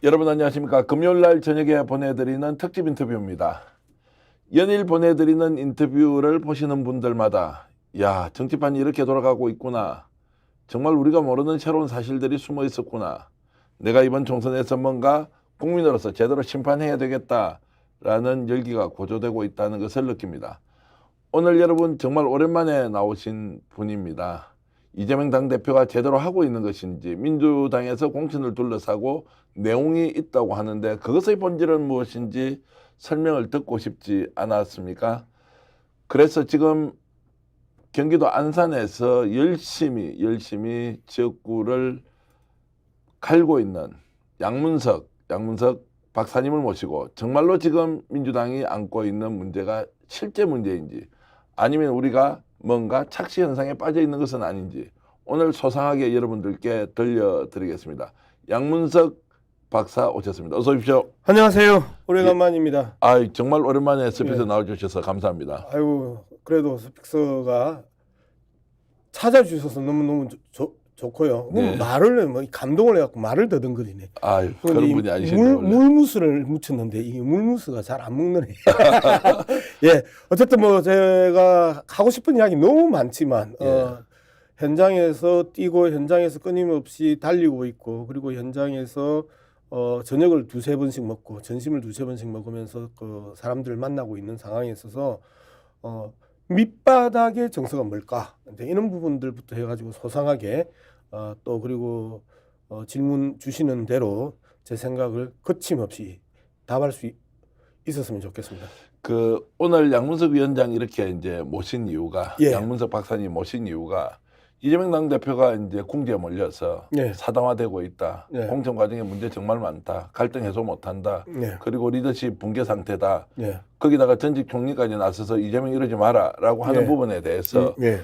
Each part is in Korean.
여러분 안녕하십니까. 금요일날 저녁에 보내드리는 특집 인터뷰입니다. 연일 보내드리는 인터뷰를 보시는 분들마다 야, 정치판이 이렇게 돌아가고 있구나. 정말 우리가 모르는 새로운 사실들이 숨어 있었구나. 내가 이번 총선에서 뭔가 국민으로서 제대로 심판해야 되겠다라는 열기가 고조되고 있다는 것을 느낍니다. 오늘 여러분 정말 오랜만에 나오신 분입니다. 이재명 당대표가 제대로 하고 있는 것인지, 민주당에서 공천을 둘러싸고 내용이 있다고 하는데 그것의 본질은 무엇인지 설명을 듣고 싶지 않았습니까? 그래서 지금 경기도 안산에서 열심히 지역구를 갈고 있는 양문석 박사님을 모시고 정말로 지금 민주당이 안고 있는 문제가 실제 문제인지, 아니면 우리가 뭔가 착시 현상에 빠져 있는 것은 아닌지 오늘 소상하게 여러분들께 들려드리겠습니다. 양문석 박사 오셨습니다. 어서 오십시오. 안녕하세요. 오래간만입니다. 정말 오랜만에 스피드 나와주셔서 감사합니다. 아이고, 그래도 스픽서가 찾아주셔서 너무너무 좋고요. 네. 말을 뭐 감동을 해갖고 말을 더듬거리네. 그런 분이 아니신데 물무스를 묻혔는데 이게 물무스가 잘 안 먹는 애. 예, 어쨌든 뭐 제가 하고 싶은 이야기 너무 많지만 현장에서 뛰고 현장에서 끊임없이 달리고 있고, 그리고 현장에서 저녁을 두세 번씩 먹고 점심을 두세 번씩 먹으면서 그 사람들을 만나고 있는 상황에 있어서 밑바닥의 정서가 뭘까? 이런 부분들부터 해가지고 소상하게 또 그리고 질문 주시는 대로 제 생각을 거침없이 답할 수 있었으면 좋겠습니다. 오늘 양문석 위원장 이렇게 이제 모신 이유가, 예. 양문석 박사님 모신 이유가 이재명 당대표가 이제 궁지에 몰려서 예. 사당화되고 있다. 예. 공천 과정에 문제 정말 많다. 갈등 해소 못한다. 예. 그리고 리더십 붕괴 상태다. 예. 거기다가 전직 총리까지 나서서 이재명 이러지 마라라고 하는 예. 부분에 대해서 예.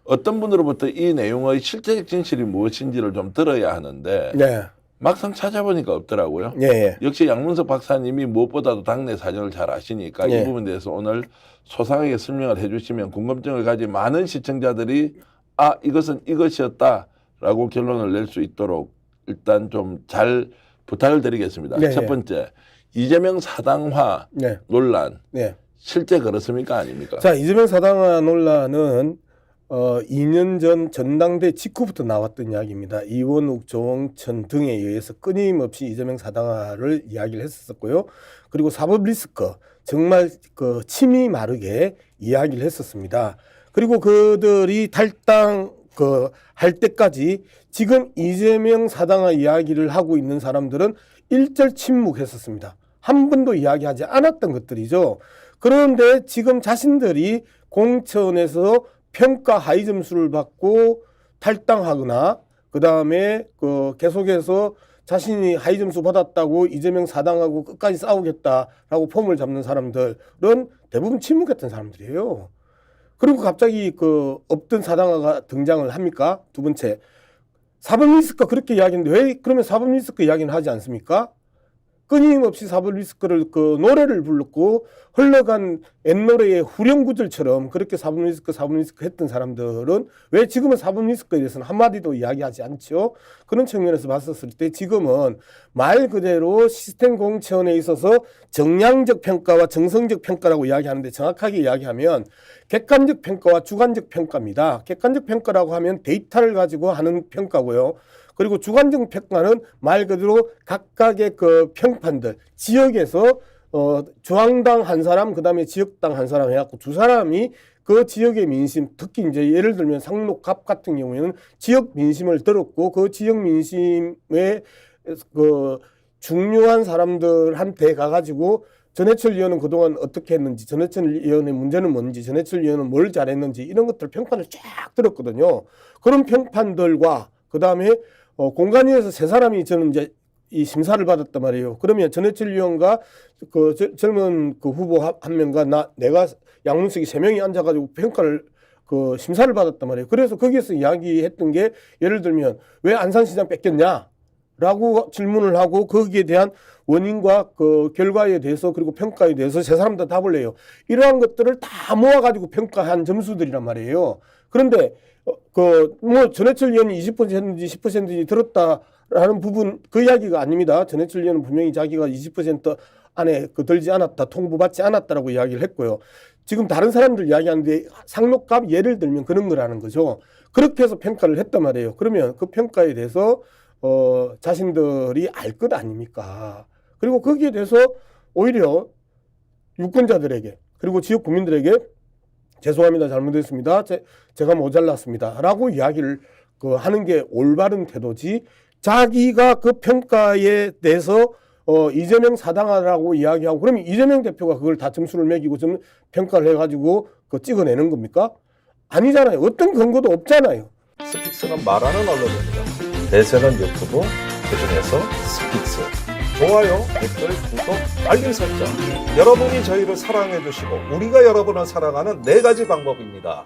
어떤 분으로부터 이 내용의 실제적 진실이 무엇인지를 좀 들어야 하는데 예. 막상 찾아보니까 없더라고요. 예. 역시 양문석 박사님이 무엇보다도 당내 사정을 잘 아시니까 예. 이 부분에 대해서 오늘 소상하게 설명을 해주시면 궁금증을 가진 많은 시청자들이 이것은 이것이었다라고 결론을 낼 수 있도록 일단 좀 잘 부탁을 드리겠습니다. 네, 첫 번째, 이재명 사당화 네. 논란 네. 실제 그렇습니까, 아닙니까? 자, 이재명 사당화 논란은 2년 전 전당대 직후부터 나왔던 이야기입니다. 이원욱, 조홍천 등에 의해서 끊임없이 이재명 사당화를 이야기를 했었고요. 그리고 사법 리스크 정말 침이 마르게 이야기를 했었습니다. 그리고 그들이 탈당 할 때까지 지금 이재명 사당화 이야기를 하고 있는 사람들은 일절 침묵했었습니다. 한 번도 이야기하지 않았던 것들이죠. 그런데 지금 자신들이 공천에서 평가 하위 점수를 받고 탈당하거나 그 다음에 계속해서 자신이 하위 점수 받았다고 이재명 사당하고 끝까지 싸우겠다라고 폼을 잡는 사람들은 대부분 침묵했던 사람들이에요. 그리고 갑자기 없던 사당화가 등장을 합니까? 두 번째, 사법 리스크 그렇게 이야기했는데 왜 그러면 사법 리스크 이야기는 하지 않습니까? 끊임없이 사법 리스크를 노래를 불렀고 흘러간 옛노래의 후렴구절처럼 그렇게 사법 리스크 했던 사람들은 왜 지금은 사법 리스크에 대해서는 한마디도 이야기하지 않죠? 그런 측면에서 봤었을 때 지금은 말 그대로 시스템 공천에 있어서 정량적 평가와 정성적 평가라고 이야기하는데, 정확하게 이야기하면 객관적 평가와 주관적 평가입니다. 객관적 평가라고 하면 데이터를 가지고 하는 평가고요. 그리고 주관적 평가는 말 그대로 각각의 평판들, 지역에서 중앙당 한 사람, 그 다음에 지역당 한 사람 해갖고 두 사람이 그 지역의 민심, 특히 이제 예를 들면 상록갑 같은 경우에는 지역 민심을 들었고 그 지역 민심의 중요한 사람들한테 가가지고 전해철 의원은 그동안 어떻게 했는지, 전해철 의원의 문제는 뭔지, 전해철 의원은 뭘 잘했는지 이런 것들 평판을 쫙 들었거든요. 그런 평판들과 그 다음에 공간위에서 세 사람이 저는 이제 이 심사를 받았단 말이에요. 그러면 전해철 의원과 젊은 후보 한 명과 내가 양문석이 세 명이 앉아가지고 평가를 심사를 받았단 말이에요. 그래서 거기에서 이야기했던 게, 예를 들면 왜 안산시장 뺏겼냐라고 질문을 하고 거기에 대한 원인과 결과에 대해서 그리고 평가에 대해서 세 사람 다 답을 해요. 이러한 것들을 다 모아가지고 평가한 점수들이란 말이에요. 그런데 전해철 의원이 20%인지 10%인지 들었다 라는 부분 그 이야기가 아닙니다. 전해철 의원은 분명히 자기가 20% 안에 들지 않았다, 통보받지 않았다라고 이야기를 했고요. 지금 다른 사람들 이야기하는데 상록갑 예를 들면 그런 거라는 거죠. 그렇게 해서 평가를 했단 말이에요. 그러면 그 평가에 대해서 자신들이 알 것 아닙니까? 그리고 거기에 대해서 오히려 유권자들에게 그리고 지역 국민들에게 죄송합니다, 잘못했습니다, 제가 모자랐습니다 라고 이야기를 하는 게 올바른 태도지, 자기가 그 평가에 대해서 이재명 사당하라고 이야기하고 그러면 이재명 대표가 그걸 다 점수를 매기고 좀 평가를 해가지고 찍어내는 겁니까? 아니잖아요. 어떤 근거도 없잖아요. 스픽스는 말하는 언론입니다. 대세는 유튜브, 그중에서 스픽스. 좋아요, 댓글, 구독, 알림 설정. 여러분이 저희를 사랑해 주시고 우리가 여러분을 사랑하는 4가지 방법입니다.